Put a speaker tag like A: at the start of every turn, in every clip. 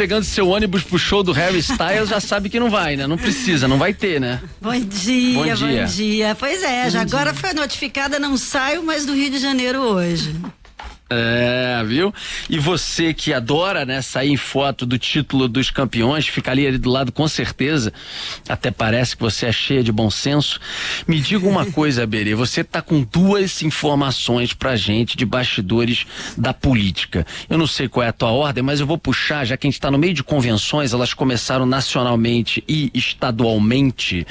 A: pegando seu ônibus pro show do Harry Styles, já sabe que não vai, né? Não precisa, não vai ter, né?
B: Bom dia. Pois é, já agora foi notificada, não saio mais do Rio de Janeiro hoje.
A: Viu? E você que adora, né, sair em foto do título dos campeões, fica ali do lado com certeza, até parece que você é cheia de bom senso. Me diga uma coisa, Berê, você tá com duas informações pra gente de bastidores da política. Eu não sei qual é a tua ordem, mas eu vou puxar, já que a gente tá no meio de convenções, elas começaram nacionalmente e estadualmente,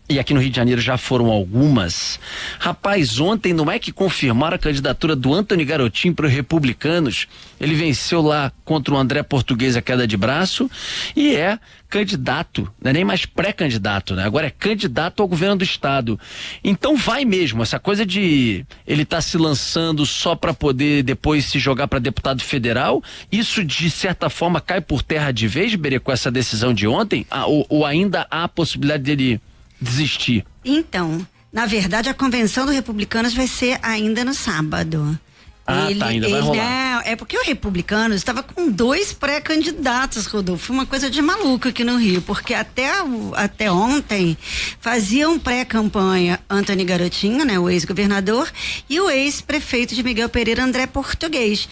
A: e aqui no Rio de Janeiro já foram algumas. Rapaz, ontem não é que confirmaram a candidatura do Antony Garotinho para os Republicanos? Ele venceu lá contra o André Português a queda de braço e é candidato, não é nem mais pré-candidato, né? Agora é candidato ao governo do estado. Então vai mesmo, essa coisa de ele tá se lançando só para poder depois se jogar para deputado federal, isso de certa forma cai por terra de vez, Berê, com essa decisão de ontem? Ou ainda há a possibilidade dele desistir?
B: Então, na verdade, a convenção dos Republicanos vai ser ainda no sábado.
A: Ainda vai rolar.
B: É porque o Republicanos estava com 2 pré-candidatos, Rodolfo. Foi uma coisa de maluco aqui no Rio, porque até ontem faziam pré-campanha Antony Garotinho, né, o ex-governador, e o ex-prefeito de Miguel Pereira, André Português.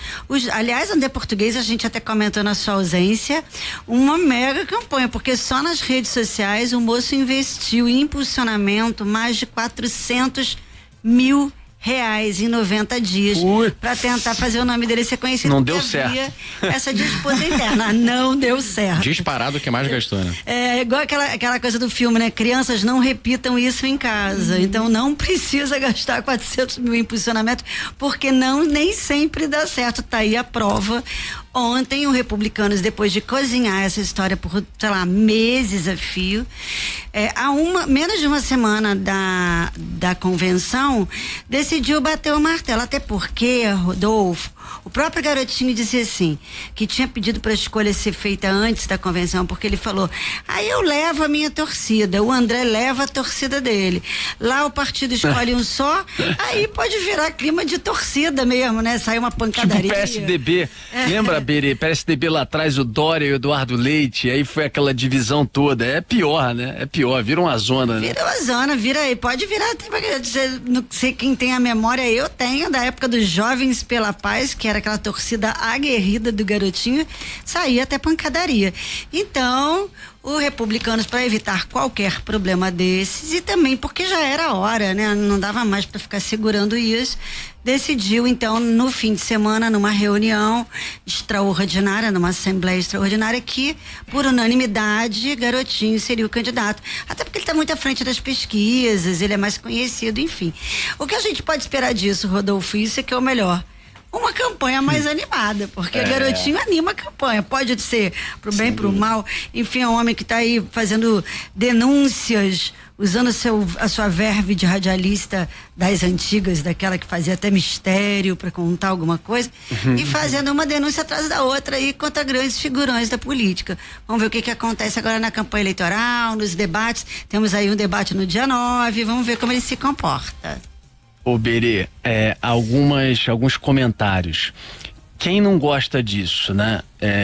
B: Aliás, André Português, a gente até comentou na sua ausência, uma mega campanha, porque só nas redes sociais o moço investiu em impulsionamento mais de 400 mil reais em 90 dias para tentar fazer o nome dele ser conhecido.
A: Não deu certo.
B: Essa disputa interna não deu certo.
C: Disparado que mais gastou, né?
B: É igual aquela coisa do filme, né? Crianças, não repitam isso em casa. Então não precisa gastar 400 mil em impulsionamento, porque nem sempre dá certo. Tá aí a prova. Ontem, o Republicanos, depois de cozinhar essa história por, sei lá, meses a fio, há menos de uma semana da convenção, decidiu bater o martelo. Até porque, Rodolfo, o próprio Garotinho disse assim, que tinha pedido para a escolha ser feita antes da convenção, porque ele falou, aí eu levo a minha torcida, o André leva a torcida dele. Lá o partido escolhe um só, aí pode virar clima de torcida mesmo, né? Sai uma pancadaria.
A: Tipo PSDB, lembra, Berê? PSDB lá atrás, o Dória e o Eduardo Leite, aí foi aquela divisão toda. É pior, né? É pior, vira uma zona, né?
B: Vira uma zona, pode virar, não sei quem tem a memória, eu tenho, da época dos Jovens pela Paz, que era aquela torcida aguerrida do Garotinho, saía até pancadaria. Então, o Republicanos, para evitar qualquer problema desses, e também porque já era a hora, né? Não dava mais para ficar segurando isso, decidiu então no fim de semana, numa reunião extraordinária, numa assembleia extraordinária, que por unanimidade Garotinho seria o candidato, até porque ele está muito à frente das pesquisas, ele é mais conhecido, enfim. O que a gente pode esperar disso, Rodolfo? Isso é que é o melhor. Uma campanha mais animada, porque Garotinho anima a campanha, pode ser pro bem, pro mal, enfim, é um homem que está aí fazendo denúncias, usando a sua verve de radialista das antigas, daquela que fazia até mistério para contar alguma coisa, e fazendo uma denúncia atrás da outra aí contra grandes figurões da política. Vamos ver o que acontece agora na campanha eleitoral, nos debates, temos aí um debate no dia 9, vamos ver como ele se comporta.
A: Ô Berê, alguns comentários. Quem não gosta disso, né?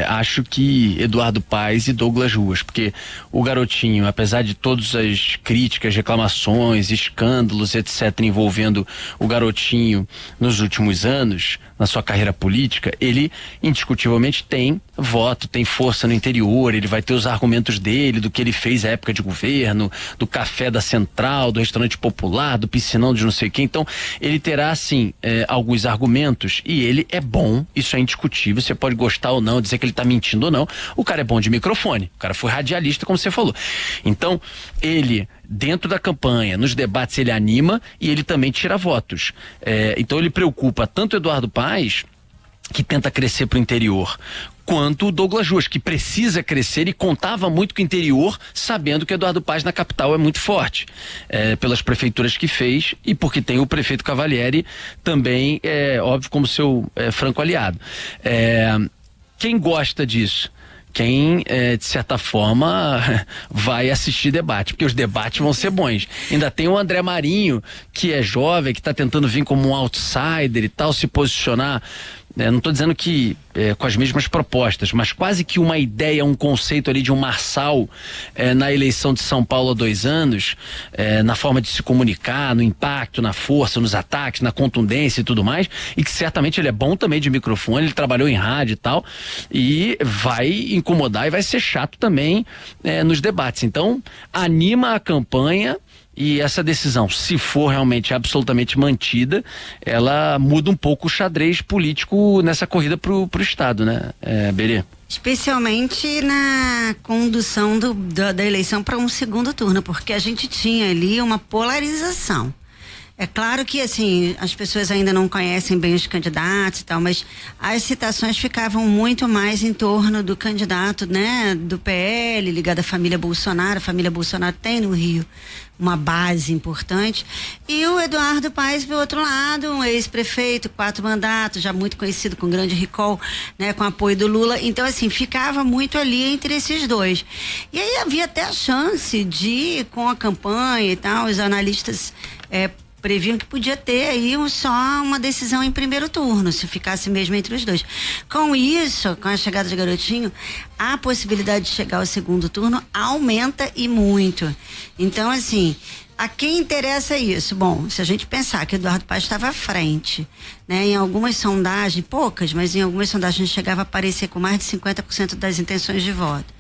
A: Acho que Eduardo Paes e Douglas Ruas, porque o Garotinho, apesar de todas as críticas, reclamações, escândalos, etc., envolvendo o Garotinho nos últimos anos, na sua carreira política, ele indiscutivelmente tem voto, tem força no interior, ele vai ter os argumentos dele, do que ele fez à época de governo, do café da Central, do restaurante popular, do piscinão de não sei quem. Então, ele terá, sim, alguns argumentos, e ele é bom, isso é indiscutível, você pode gostar ou não, dizer que ele tá mentindo ou não, o cara é bom de microfone, o cara foi radialista, como você falou. Então, ele, dentro da campanha, nos debates, ele anima e ele também tira votos. Então, ele preocupa tanto o Eduardo Paes, que tenta crescer pro interior, quanto o Douglas Ruas, que precisa crescer e contava muito com o interior, sabendo que Eduardo Paes na capital é muito forte, pelas prefeituras que fez e porque tem o prefeito Cavalieri também, óbvio, como seu franco aliado. Quem gosta disso? Quem, de certa forma, vai assistir debate, porque os debates vão ser bons. Ainda tem o André Marinho, que é jovem, que está tentando vir como um outsider e tal, se posicionar não estou dizendo que com as mesmas propostas, mas quase que uma ideia, um conceito ali de um Marçal na eleição de São Paulo há 2 anos, na forma de se comunicar, no impacto, na força, nos ataques, na contundência e tudo mais, e que certamente ele é bom também de microfone, ele trabalhou em rádio e tal, e vai incomodar e vai ser chato também nos debates. Então, anima a campanha. E essa decisão, se for realmente absolutamente mantida, ela muda um pouco o xadrez político nessa corrida pro Estado, né, Berê?
B: Especialmente na condução da eleição para um segundo turno, porque a gente tinha ali uma polarização. É claro que, assim, as pessoas ainda não conhecem bem os candidatos e tal, mas as citações ficavam muito mais em torno do candidato, né, do PL, ligado à família Bolsonaro. A família Bolsonaro tem no Rio uma base importante. E o Eduardo Paes, do outro lado, um ex-prefeito, 4 mandatos, já muito conhecido, com grande recall, né, com apoio do Lula. Então, assim, ficava muito ali entre esses dois. E aí havia até a chance de, com a campanha e tal, os analistas previam que podia ter aí só uma decisão em primeiro turno, se ficasse mesmo entre os dois. Com isso, com a chegada de Garotinho, a possibilidade de chegar ao segundo turno aumenta e muito. Então, assim, a quem interessa isso? Bom, se a gente pensar que Eduardo Paes estava à frente, né? Em algumas sondagens, poucas, mas em algumas sondagens chegava a aparecer com mais de 50% das intenções de voto.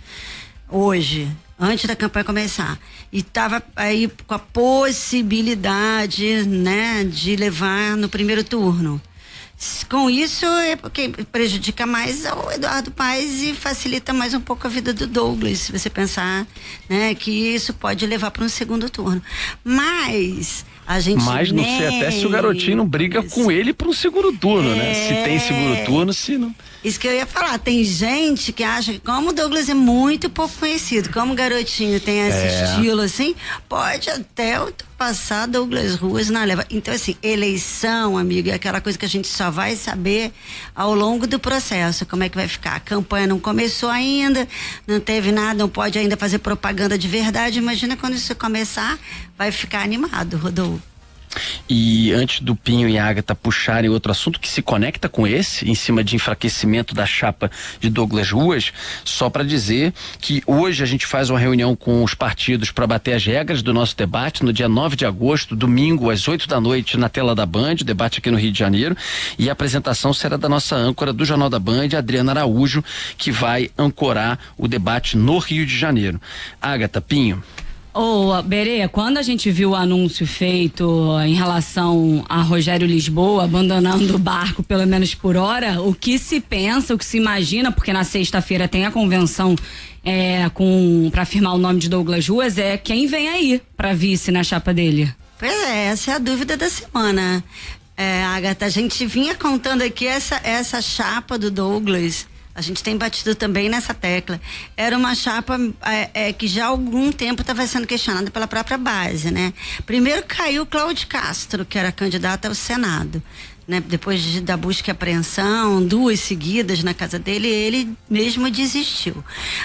B: Hoje, antes da campanha começar, e estava aí com a possibilidade, né, de levar no primeiro turno. Com isso, porque prejudica mais o Eduardo Paes e facilita mais um pouco a vida do Douglas, se você pensar, né, que isso pode levar para um segundo turno. Mas a gente
A: não sei até se o Garotinho não briga com ele para um segundo turno, né? Se tem segundo turno, se não.
B: Isso que eu ia falar, tem gente que acha que como o Douglas é muito pouco conhecido, como o Garotinho tem esse estilo assim, pode até ultrapassar Douglas Ruas na leva. Então, assim, eleição, amigo, é aquela coisa que a gente só vai saber ao longo do processo, como é que vai ficar. A campanha não começou ainda, não teve nada, não pode ainda fazer propaganda de verdade. Imagina quando isso começar, vai ficar animado, Rodolfo.
A: E antes do Pinho e a Agatha puxarem outro assunto que se conecta com esse, em cima de enfraquecimento da chapa de Douglas Ruas, só para dizer que hoje a gente faz uma reunião com os partidos para bater as regras do nosso debate no dia 9 de agosto, domingo às 8 da noite na tela da Band, o debate aqui no Rio de Janeiro, e a apresentação será da nossa âncora do Jornal da Band, Adriana Araújo, que vai ancorar o debate no Rio de Janeiro. Agatha, Pinho.
C: Berê, quando a gente viu o anúncio feito em relação a Rogério Lisboa abandonando o barco pelo menos por hora, o que se pensa, o que se imagina, porque na sexta-feira tem a convenção para firmar o nome de Douglas Ruas, é quem vem aí para vice na chapa dele?
B: Pois é, essa é a dúvida da semana. Agatha, a gente vinha contando aqui essa chapa do Douglas. A gente tem batido também nessa tecla. Era uma chapa que já há algum tempo estava sendo questionada pela própria base, né? Primeiro caiu Cláudio Castro, que era candidato ao Senado, né? Depois da busca e apreensão, 2 seguidas na casa dele, ele mesmo desistiu.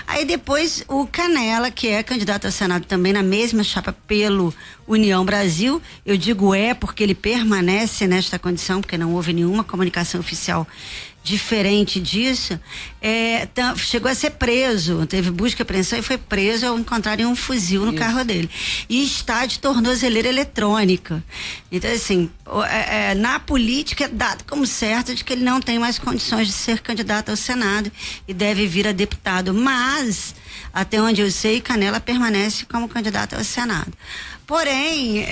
B: Aí depois o Canela, que é candidato ao Senado também na mesma chapa pelo União Brasil, eu digo porque ele permanece nesta condição, porque não houve nenhuma comunicação oficial diferente disso, chegou a ser preso, teve busca e apreensão e foi preso ao encontrarem um fuzil no carro dele. E está de tornozeleira eletrônica. Então, assim, na política é dado como certo de que ele não tem mais condições de ser candidato ao Senado e deve vir a deputado. Mas, até onde eu sei, Canela permanece como candidato ao Senado. Porém,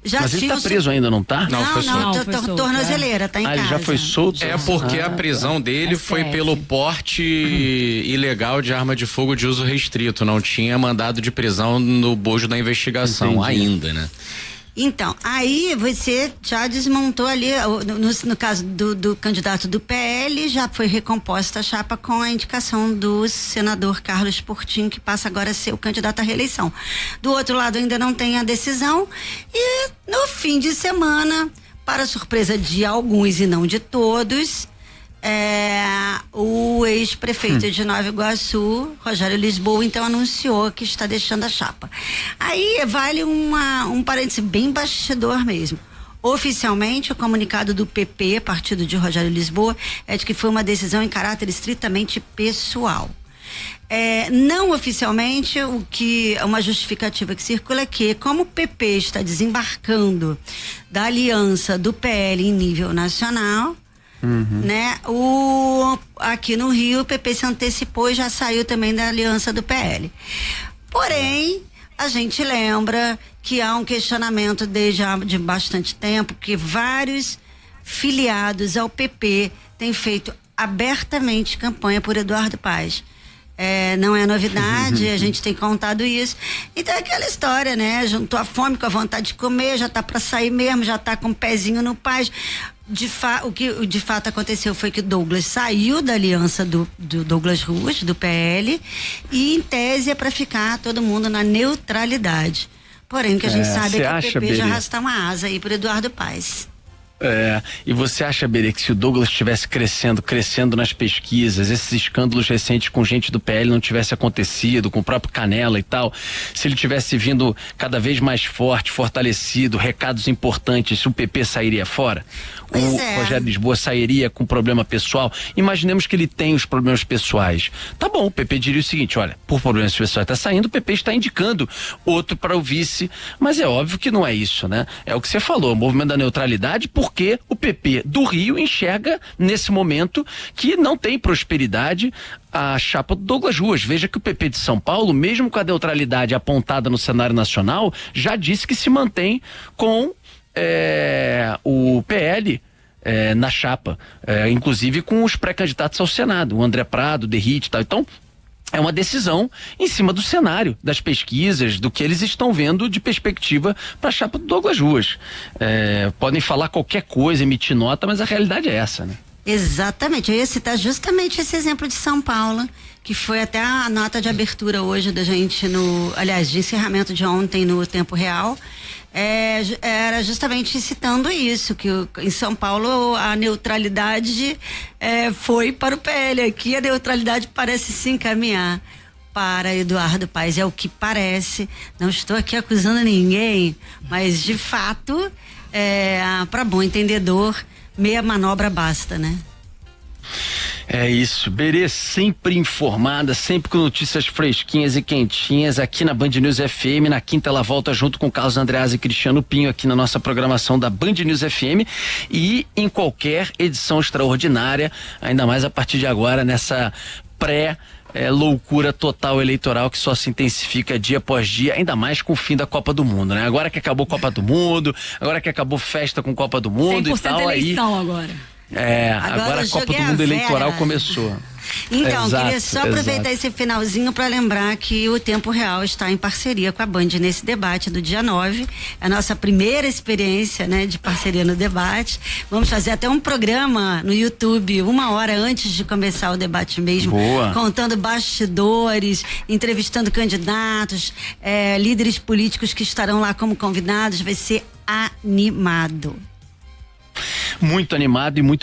A: mas ele tá preso ainda, não tá?
B: Não, foi solto. Tornozeleira, tá em casa.
A: Ele já foi solto?
D: Porque a prisão dele foi pelo porte ilegal de arma de fogo de uso restrito, não tinha mandado de prisão no bojo da investigação ainda, né?
B: Então, aí você já desmontou ali, no caso do candidato do PL, já foi recomposta a chapa com a indicação do senador Carlos Portinho, que passa agora a ser o candidato à reeleição. Do outro lado ainda não tem a decisão e no fim de semana, para surpresa de alguns e não de todos, o ex-prefeito de Nova Iguaçu, Rogério Lisboa, então anunciou que está deixando a chapa. Aí vale um parêntese bem bastidor mesmo. Oficialmente, o comunicado do PP, partido de Rogério Lisboa, é de que foi uma decisão em caráter estritamente pessoal. Não oficialmente, uma justificativa que circula é que, como o PP está desembarcando da aliança do PL em nível nacional, né? Aqui no Rio, o PP se antecipou e já saiu também da aliança do PL. Porém, a gente lembra que há um questionamento de bastante tempo, que vários filiados ao PP têm feito abertamente campanha por Eduardo Paes. Não é novidade, a gente tem contado isso. Então é aquela história, né? Juntou a fome com a vontade de comer, já tá para sair mesmo, já tá com o pezinho no Paes. O que de fato aconteceu foi que Douglas saiu da aliança do Douglas Ruas, do PL, e em tese é para ficar todo mundo na neutralidade. Porém, o que a gente sabe é que o PP já arrasta uma asa aí pro Eduardo Paes.
A: E você acha, Berê, que se o Douglas estivesse crescendo nas pesquisas, esses escândalos recentes com gente do PL não tivesse acontecido, com o próprio Canela e tal, se ele tivesse vindo cada vez mais forte, fortalecido, recados importantes, o PP sairia fora? Rogério Lisboa sairia com problema pessoal? Imaginemos que ele tem os problemas pessoais. Tá bom, o PP diria o seguinte: olha, por problemas pessoais tá saindo, o PP está indicando outro para o vice, mas é óbvio que não é isso, né? É o que você falou, o movimento da neutralidade, porque o PP do Rio enxerga nesse momento que não tem prosperidade a chapa do Douglas Ruas. Veja que o PP de São Paulo, mesmo com a neutralidade apontada no cenário nacional, já disse que se mantém com o PL na chapa, inclusive com os pré-candidatos ao Senado, o André Prado, o Derrite e tal. Então, é uma decisão em cima do cenário, das pesquisas, do que eles estão vendo de perspectiva para a chapa do Douglas Ruas. Podem falar qualquer coisa, emitir nota, mas a realidade é essa, né?
B: Exatamente, eu ia citar justamente esse exemplo de São Paulo, que foi até a nota de abertura hoje da gente de encerramento de ontem no Tempo Real. Era justamente citando isso, que em São Paulo a neutralidade foi para o PL. Aqui a neutralidade parece se encaminhar para Eduardo Paes, é o que parece. Não estou aqui acusando ninguém, mas de fato, para bom entendedor, meia manobra basta, né?
A: É isso, Berê sempre informada, sempre com notícias fresquinhas e quentinhas aqui na Band News FM. Na quinta ela volta junto com Carlos Andreas e Cristiano Pinho aqui na nossa programação da Band News FM e em qualquer edição extraordinária, ainda mais a partir de agora nessa loucura total eleitoral que só se intensifica dia após dia, ainda mais com o fim da Copa do Mundo, né? Agora que acabou Copa do Mundo, agora que acabou festa com Copa do Mundo e tal,
C: eleição
A: aí
C: agora.
B: Agora
A: a Copa do Mundo eleitoral começou.
B: Então, queria só aproveitar esse finalzinho para lembrar que o Tempo Real está em parceria com a Band nesse debate do dia 9. É a nossa primeira experiência, né, de parceria no debate. Vamos fazer até um programa no YouTube 1 hora antes de começar o debate mesmo.
A: Boa.
B: Contando bastidores, entrevistando candidatos, líderes políticos que estarão lá como convidados. Vai ser animado.
A: Muito animado e muito